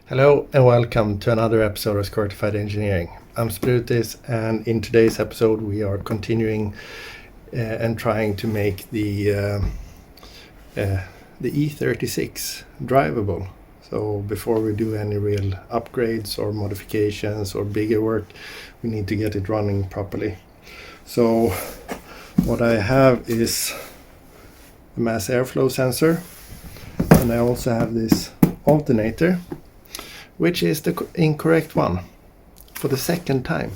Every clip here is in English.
Hello and welcome to another episode of SqEngineering. I'm Sprutis, and in today's episode we are continuing and trying to make the E36 drivable. So before we do any real upgrades or modifications or bigger work, we need to get it running properly. So what I have is a mass airflow sensor, and I also have this alternator, which is the incorrect one for the second time.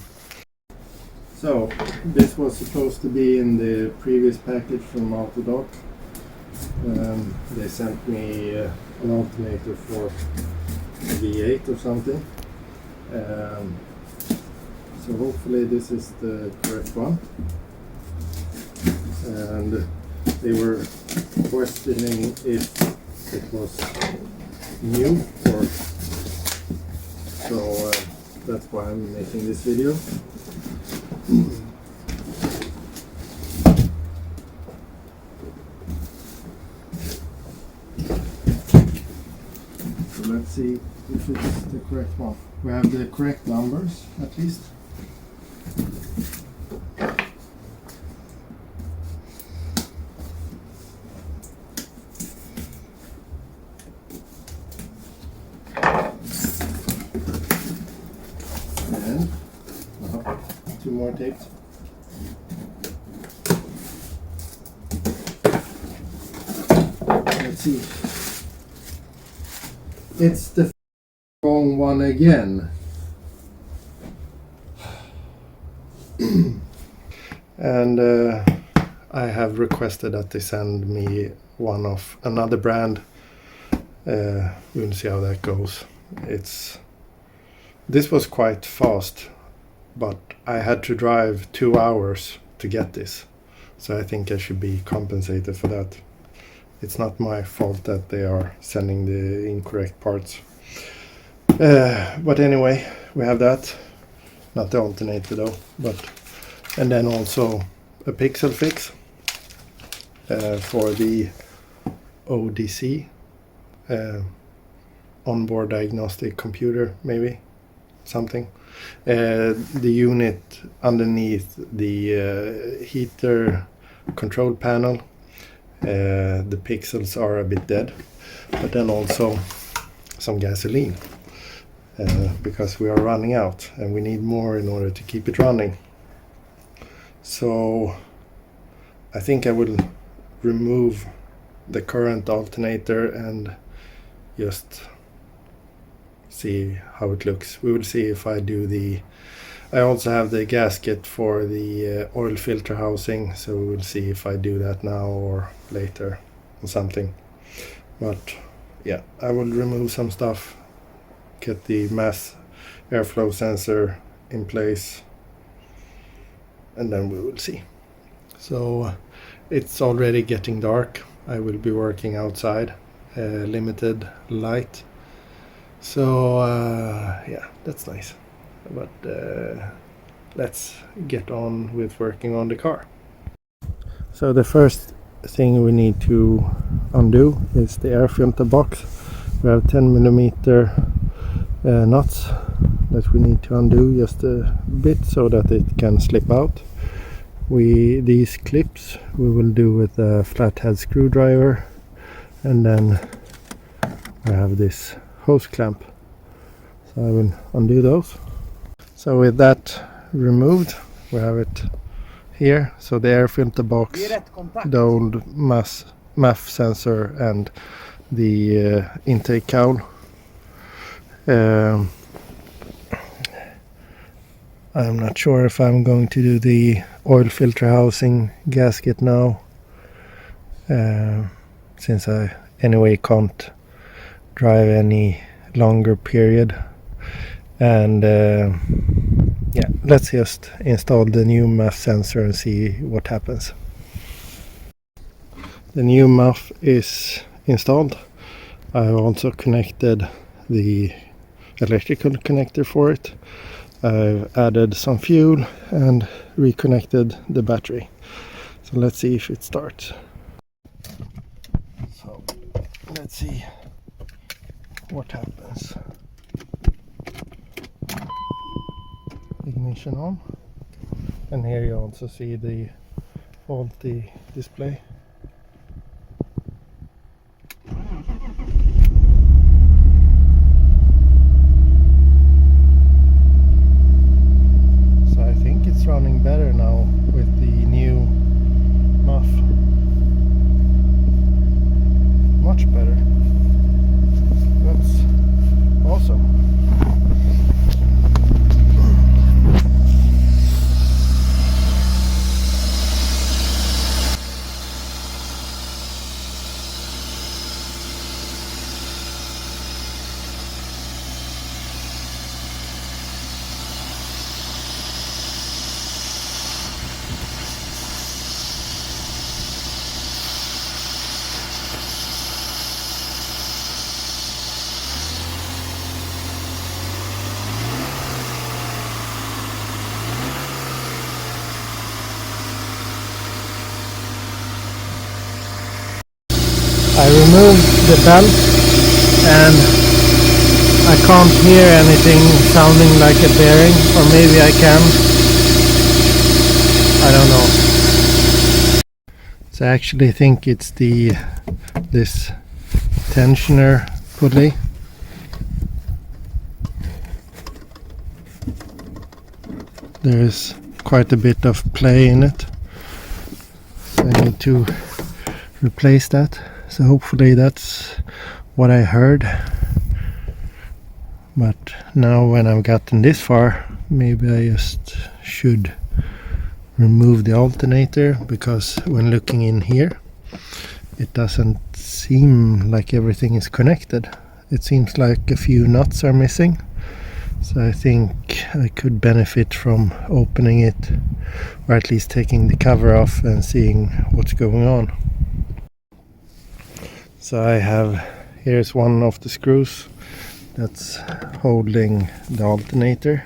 So this was supposed to be in the previous package from Autodoc. They sent me an alternator for a V8 or something. So hopefully this is the correct one. And they were questioning if it was new or so that's why I'm making this video. So let's see if it's the correct one. We have the correct numbers at least. And two more tapes. Let's see. It's the wrong one again. And I have requested that they send me one of another brand. We'll see how that goes. This was quite fast, but I had to drive 2 hours to get this, so I think I should be compensated for that. It's not my fault that they are sending the incorrect parts. But anyway, we have that. Not the alternator though, and then also a pixel fix for the ODC, onboard diagnostic computer, maybe something. The unit underneath the heater control panel, the pixels are a bit dead, but then also some gasoline, because we are running out and we need more in order to keep it running. So I think I will remove the current alternator and just see how it looks. We will see if I do I also have the gasket for the oil filter housing, so we will see if I do that now or later or something. But yeah, I will remove some stuff, get the mass airflow sensor in place, and then we will see. So it's already getting dark. I will be working outside, limited light. So yeah, that's nice. But let's get on with working on the car. So the first thing we need to undo is the air filter box. We have 10mm nuts that we need to undo just a bit so that it can slip out. These clips we will do with a flathead screwdriver, and then we have this hose clamp, so I will undo those. So with that removed, we have it here. So the air filter box, the old MAF sensor, and the intake cowl. I'm not sure if I'm going to do the oil filter housing gasket now, since I anyway can't drive any longer period. And yeah, let's just install the new MAF sensor and see what happens. The new MAF is installed. I've also connected the electrical connector for it. I've added some fuel and reconnected the battery. So let's see if it starts. So let's see what happens. ignition on, and here you also see the faulty display. So I think it's running better now with the new MAF. Much better. That's awesome. I removed the belt and I can't hear anything sounding like a bearing, or maybe I can. I don't know. So I actually think it's this tensioner pulley. There is quite a bit of play in it, so I need to replace that. So hopefully that's what I heard. But now when I've gotten this far, maybe I just should remove the alternator, because when looking in here it doesn't seem like everything is connected. It seems like a few nuts are missing. So I think I could benefit from opening it, or at least taking the cover off and seeing what's going on. So I have, here's one of the screws that's holding the alternator.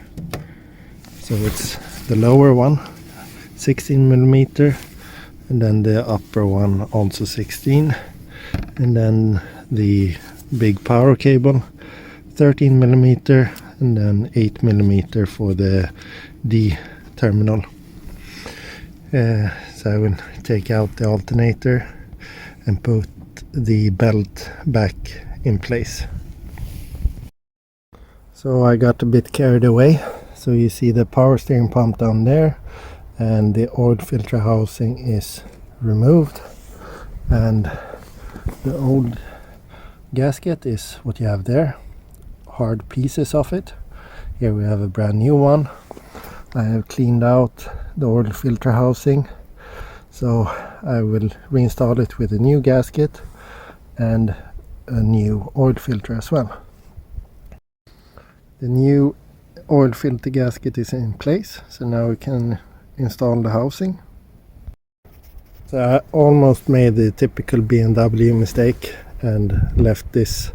So it's the lower one, 16mm, and then the upper one also 16, and then the big power cable, 13mm, and then 8mm for the D terminal. So I will take out the alternator and put the belt back in place. So I got a bit carried away. So you see the power steering pump down there, and the oil filter housing is removed, and the old gasket is what you have there, hard pieces of it. Here we have a brand new one. I have cleaned out the oil filter housing, so I will reinstall it with a new gasket and a new oil filter as well. The new oil filter gasket is in place, so now we can install the housing. So I almost made the typical BMW mistake and left this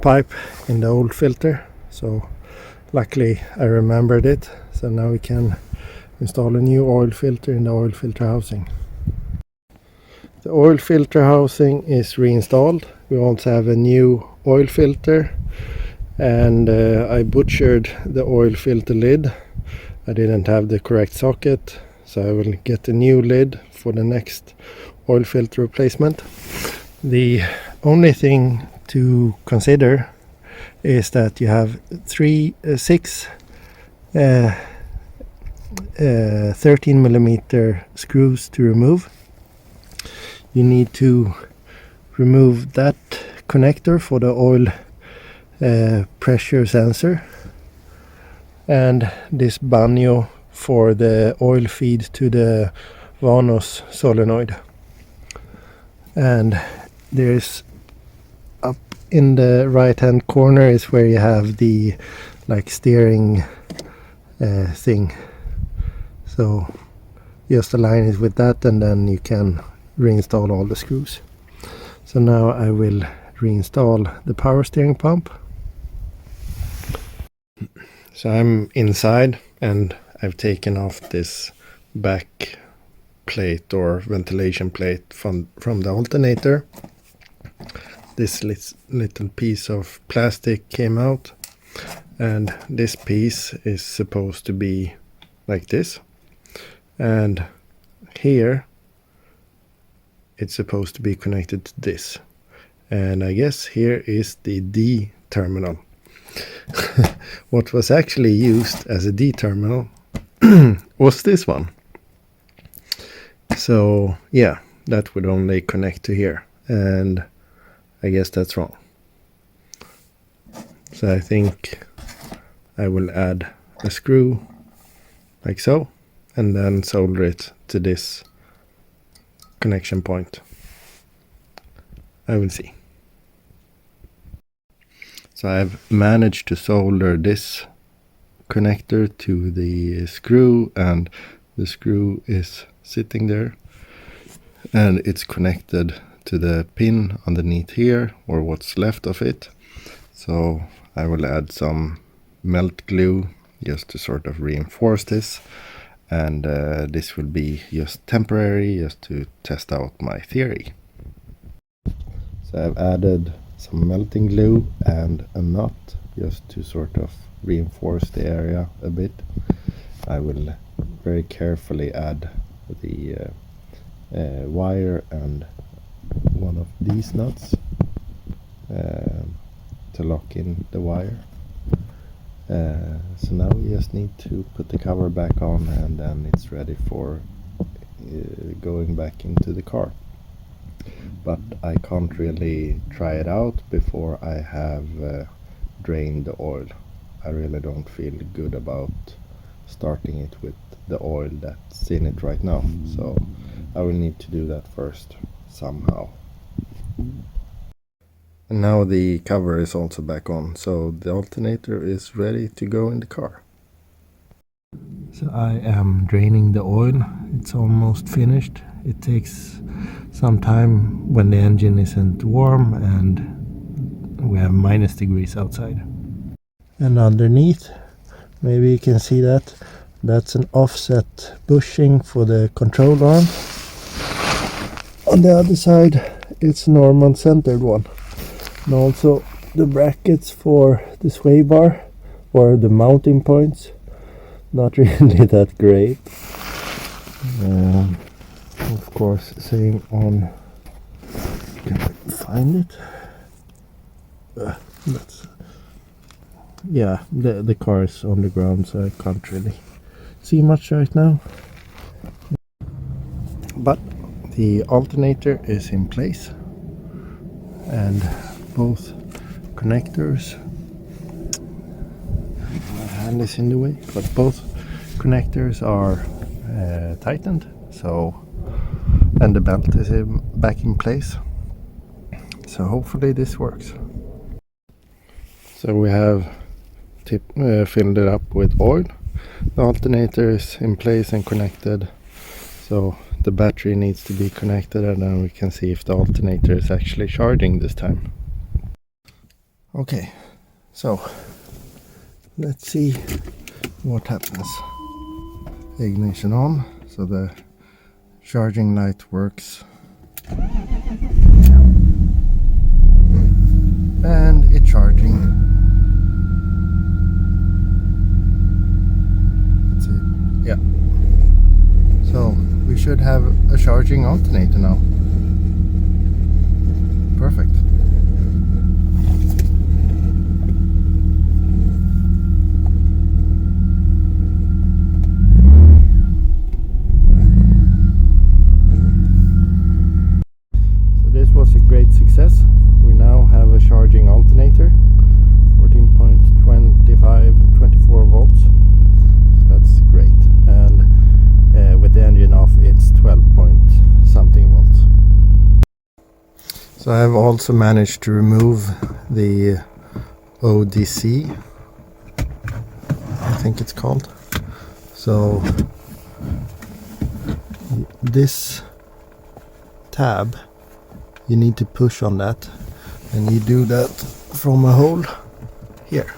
pipe in the oil filter, so luckily I remembered it. So now we can install a new oil filter in the oil filter housing. The oil filter housing is reinstalled. We also have a new oil filter, and I butchered the oil filter lid. I didn't have the correct socket, so I will get a new lid for the next oil filter replacement. The only thing to consider is that you have six 13mm screws to remove. You need to remove that connector for the oil pressure sensor, and this banjo for the oil feed to the Vanos solenoid. And there's up in the right hand corner is where you have the steering thing. So just align it with that, and then you can reinstall all the screws. So now I will reinstall the power steering pump. So I'm inside, and I've taken off this back plate or ventilation plate from the alternator. This little piece of plastic came out, and this piece is supposed to be like this, and here it's supposed to be connected to this, and I guess here is the D terminal. What was actually used as a D terminal was this one. So yeah, that would only connect to here, and I guess that's wrong. So I think I will add a screw like so, and then solder it to this connection point. I will see. So I've managed to solder this connector to the screw, and the screw is sitting there, and it's connected to the pin underneath here, or what's left of it. So I will add some melt glue just to sort of reinforce this, and this will be just temporary, just to test out my theory. So I've added some melting glue and a nut just to sort of reinforce the area a bit. I will very carefully add the wire and one of these nuts to lock in the wire. So now we just need to put the cover back on, and then it's ready for going back into the car. But I can't really try it out before I have drained the oil. I really don't feel good about starting it with the oil that's in it right now, so I will need to do that first somehow. And now the cover is also back on, so the alternator is ready to go in the car. So I am draining the oil. It's almost finished. It takes some time when the engine isn't warm and we have minus degrees outside. And underneath, maybe you can see that, that's an offset bushing for the control arm. On the other side, it's a normal centered one. And also the brackets for the sway bar, or the mounting points, not really that great. Of course, same on, can I find it? Yeah, the car is on the ground, so I can't really see much right now. But the alternator is in place, and both connectors, my hand is in the way, but both connectors are tightened, so, and the belt is back in place, so hopefully this works. So we have filled it up with oil. The alternator is in place and connected, so the battery needs to be connected, and then we can see if the alternator is actually charging this time. Okay, so let's see what happens. Ignition on, so the charging light works, and it's charging. Let's see, yeah. So we should have a charging alternator now. Perfect. Success. We now have a charging alternator, 14.25 24 volts, so that's great, and with the engine off it's 12 point something volts. So I have also managed to remove the ODC, I think it's called. So this tab, you need to push on that, and you do that from a hole here.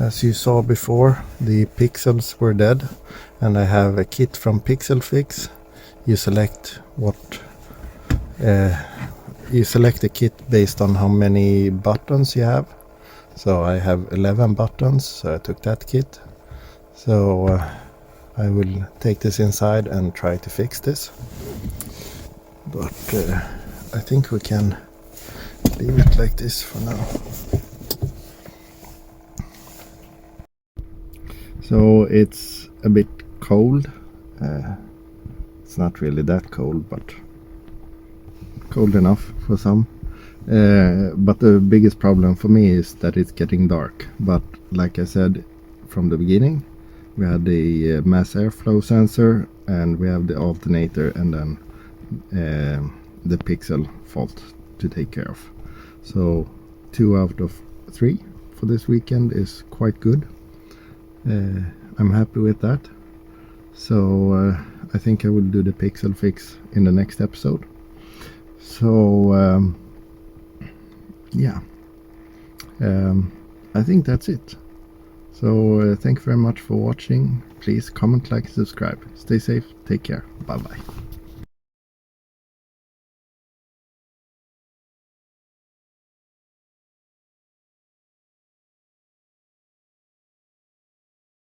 As you saw before, the pixels were dead, and I have a kit from Pixel Fix. You select you select the kit based on how many buttons you have. So I have 11 buttons, so I took that kit. So I will take this inside and try to fix this. But I think we can leave it like this for now. So it's a bit cold. It's not really that cold, but cold enough for some. But the biggest problem for me is that it's getting dark. But like I said from the beginning, we had the mass airflow sensor, and we have the alternator, and then the pixel fault to take care of. So 2 out of 3 for this weekend is quite good. I'm happy with that. So I think I will do the pixel fix in the next episode. So yeah, I think that's it. So thank you very much for watching. Please comment, like, subscribe. Stay safe, take care, bye bye.